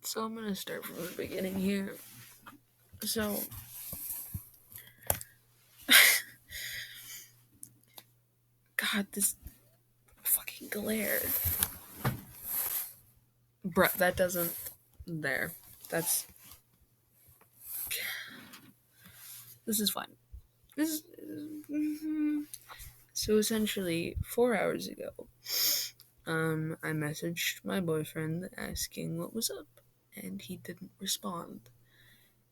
So I'm gonna start from the beginning here. So, God, this fucking glare. Bruh, that doesn't. There. That's. This is fine. This is. So essentially, 4 hours ago, I messaged my boyfriend asking what was up, and he didn't respond.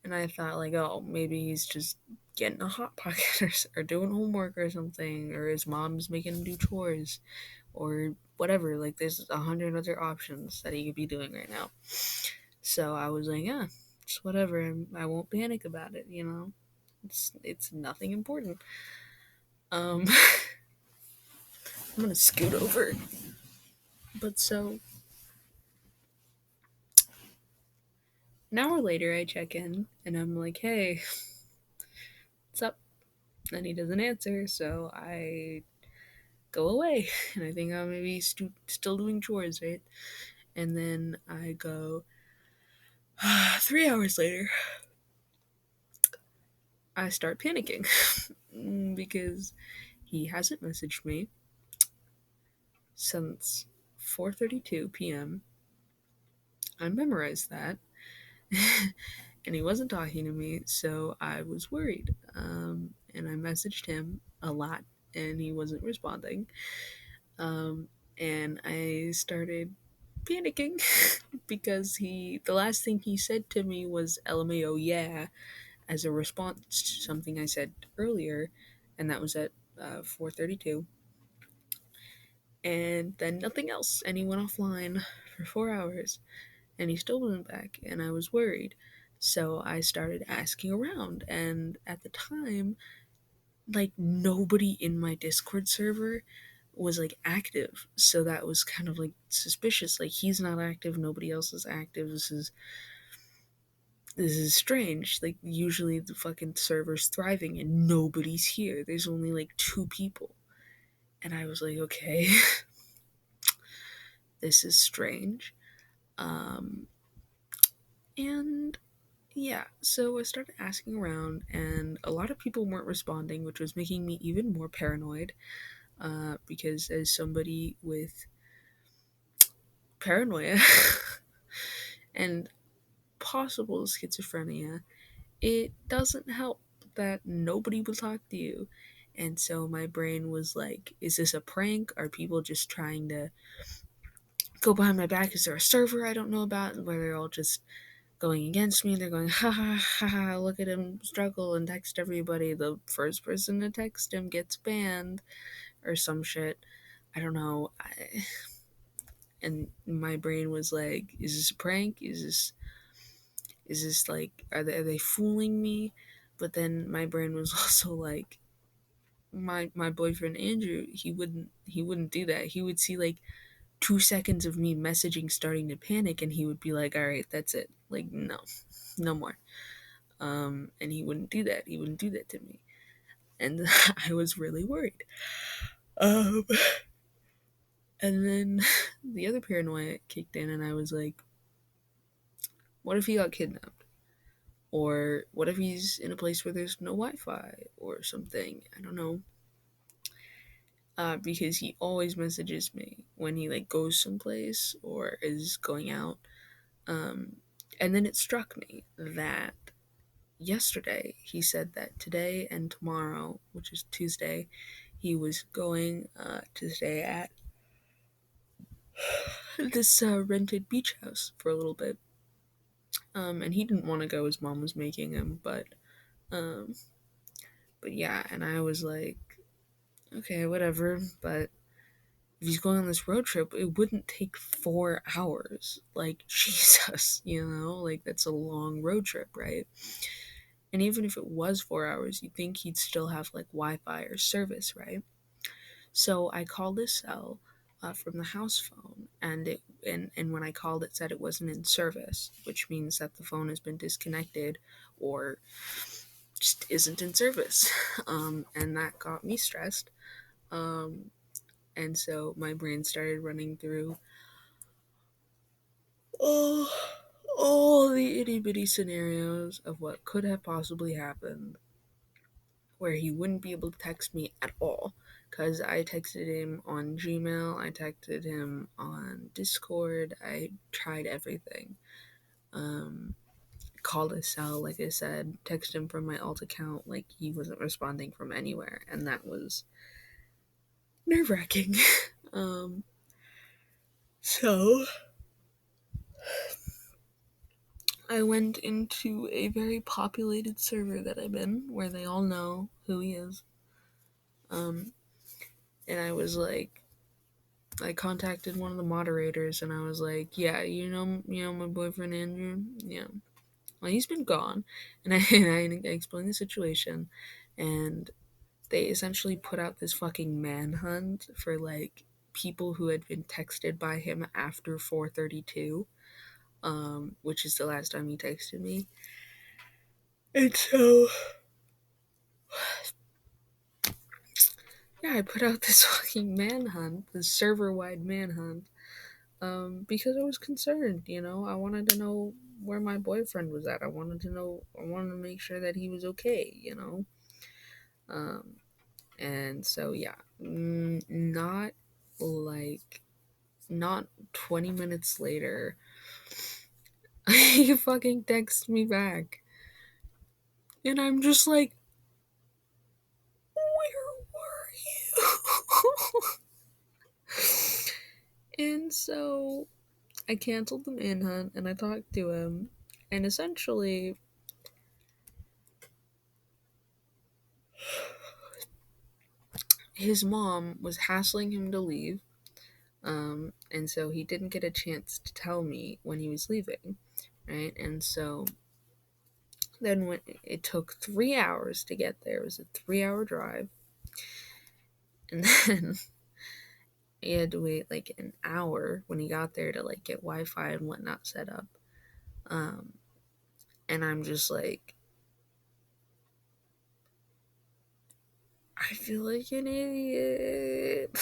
And I thought, like, oh, maybe he's just getting a hot pocket or doing homework or something, or his mom's making him do chores, or whatever. Like, there's 100 other options that he could be doing right now. So I was like, yeah, it's whatever. I won't panic about it, you know? It's nothing important. I'm gonna scoot over. But so, an hour later, I check in, and I'm like, hey, what's up? And he doesn't answer, so I go away. And I think I'm maybe still doing chores, right? And then I go, 3 hours later, I start panicking because he hasn't messaged me since 4:32 p.m. I memorized that, and he wasn't talking to me, so I was worried. And I messaged him a lot, and he wasn't responding. And I started panicking because the last thing he said to me was LMAO, yeah, as a response to something I said earlier, and that was at 4:32. And then nothing else, and he went offline for 4 hours, and he still wasn't back, and I was worried. So I started asking around, and at the time, like, nobody in my Discord server was like active, so that was kind of like suspicious. Like, he's not active, nobody else is active. This is strange. Like, usually the fucking server's thriving and nobody's here. There's only like two people. And I was like, okay, this is strange. Um, and yeah, so I started asking around, and a lot of people weren't responding, which was making me even more paranoid. Because as somebody with paranoia and possible schizophrenia, it doesn't help that nobody will talk to you. And so my brain was like, is this a prank? Are people just trying to go behind my back? Is there a server I don't know about where they're all just going against me? They're going, ha ha ha ha, look at him struggle and text everybody. The first person to text him gets banned or some shit. I don't know. And my brain was like, is this a prank? Is this like, are they fooling me? But then my brain was also like, my boyfriend Andrew, he wouldn't do that. He would see like 2 seconds of me messaging starting to panic, and he would be like, all right, that's it, like, no, no more. And he wouldn't do that. He wouldn't do that to me. And I was really worried. um and then the other paranoia kicked in, and I was like, what if he got kidnapped? Or what if he's in a place where there's no Wi-Fi or something? I don't know. Because he always messages me when he like goes someplace or is going out. Um, and then it struck me that yesterday he said that today and tomorrow, which is Tuesday, he was going to stay at this rented beach house for a little bit. And he didn't want to go. His mom was making him, um, but yeah. And I was like, okay, whatever. But if he's going on this road trip, it wouldn't take 4 hours. Like, Jesus, like, that's a long road trip, right? And even if it was 4 hours, you'd think he'd still have like Wi-Fi or service, right? So I called his cell from the house phone, and when I called, it said it wasn't in service, which means that the phone has been disconnected or just isn't in service. And that got me stressed. Um, And so my brain started running through all, all the itty bitty scenarios of what could have possibly happened where he wouldn't be able to text me at all. Because I texted him on Gmail, I texted him on Discord, I tried everything. Um, Called his cell, like I said, texted him from my alt account, like he wasn't responding from anywhere, and that was nerve wracking. um, so I went into a very populated server that I'm in, where they all know who he is. Um, and I was like, I contacted one of the moderators, and I was like, "Yeah, you know my boyfriend Andrew. Yeah, well, he's been gone." And I explained the situation, and they essentially put out this fucking manhunt for like people who had been texted by him after 4:32, which is the last time he texted me. And so, yeah, I put out this fucking manhunt, this server-wide manhunt, because I was concerned. I wanted to know where my boyfriend was at. I wanted to make sure that he was okay. Um, and so yeah, like not 20 minutes later, he fucking texts me back. And I'm just like, where were you? And so I canceled the manhunt and I talked to him. And essentially, his mom was hassling him to leave. And so he didn't get a chance to tell me when he was leaving. Right? And so then when it took 3 hours to get there, it was a 3 hour drive. And then he had to wait like an hour when he got there to like get Wi-Fi and whatnot set up. Um, and I'm just like, I feel like an idiot.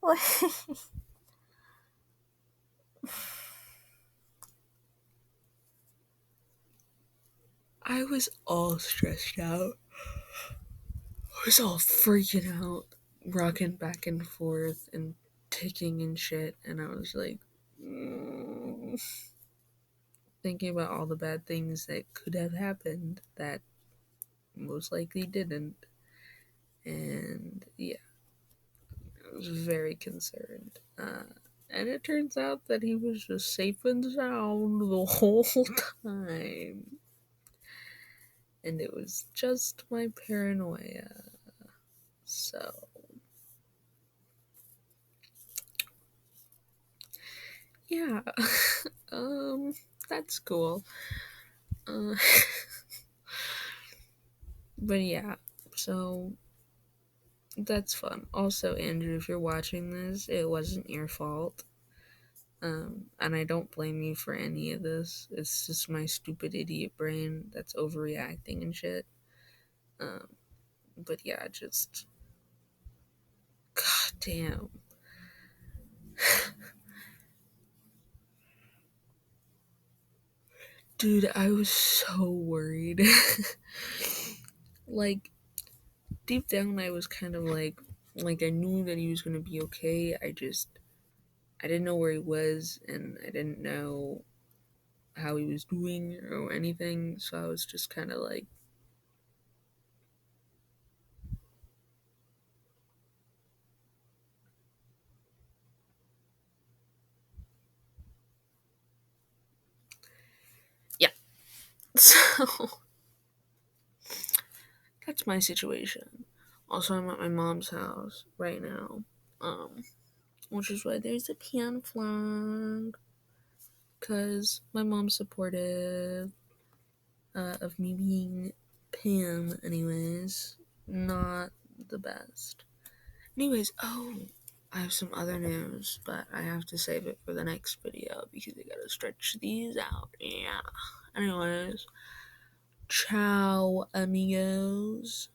Like, I was all stressed out. I was all freaking out, rocking back and forth and ticking and shit. And I was like, thinking about all the bad things that could have happened that most likely didn't. And yeah, I was very concerned. And it turns out that he was just safe and sound the whole time. And it was just my paranoia. So, yeah. um, that's cool. Uh, but yeah, so that's fun. Also, Andrew, if you're watching this, it wasn't your fault. And I don't blame you for any of this. It's just my stupid idiot brain that's overreacting and shit. Um, but yeah, just god damn. Dude, I was so worried. Like deep down I was kind of like I knew that he was going to be okay. I didn't know where he was and I didn't know how he was doing or anything, so I was just kind of like yeah. So that's my situation. Also, I'm at my mom's house right now, um, which is why there's a pan flag, because my mom's supportive of me being pan, anyways. Not the best. Anyways, oh, I have some other news, but I have to save it for the next video because I gotta stretch these out. Yeah. Anyways, ciao, amigos.